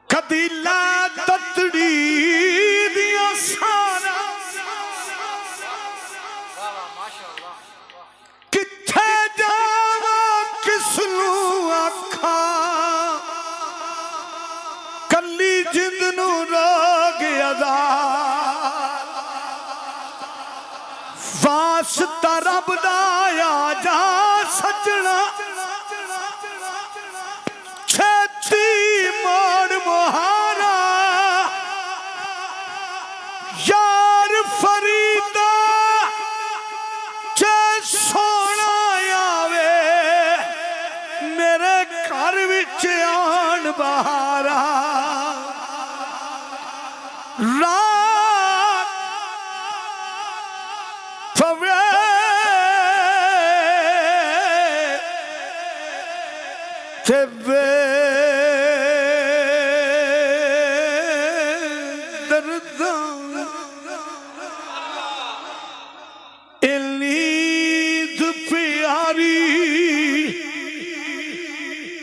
कदी ला ततड़ी दिया सारा किथे जावा किसनू आखा कली जिंद नू रोग अदा वास्ता रब दा आ जा सजना छेती मोड़ मुहारा यार फरीदा चे सोना आवे मेरे घर विच आन बहारा रात पवे तेवे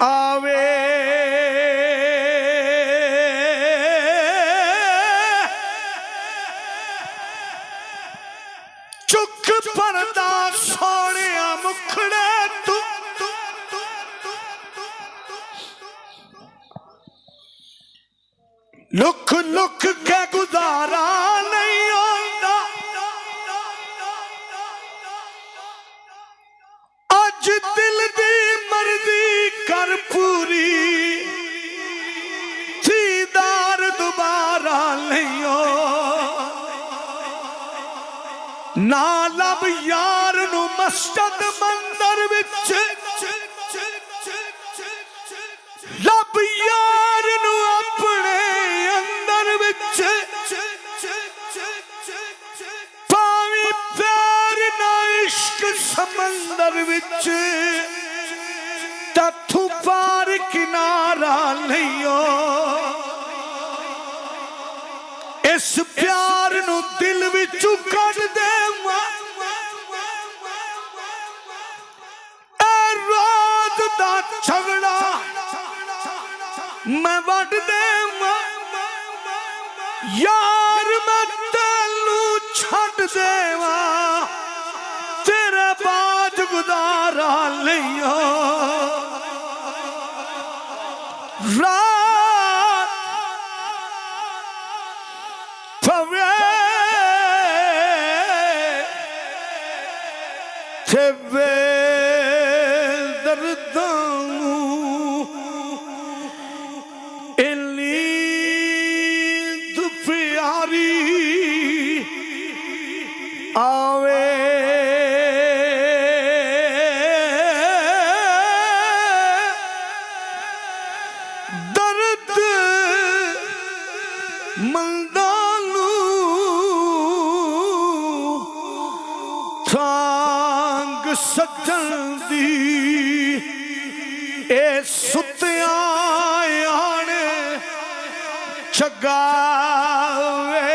आवे चुक परदा सोने मुखड़े तू लुक लुक के गुजारा नहीं होता अज दिल दी मर्जी कर पूरी दीदार दोबारा लियो ना लब यार नू मस्जिद मंदिर विच लब यार नू अपने अंदर विच पावी प्यार ना इश्क समंदर विच तू पार किनारा लियो इस प्यार नू दिल विचों कढ दे रात दा झगड़ा मैं वड दे यार मैं तेनू छड्ड देवा तेरे बाज गुजारा लियो रात पवे तेवे दर्दां इन्नी प्यारी आवे मंदानू सांग सजन दी ए सुत्या आने जगावे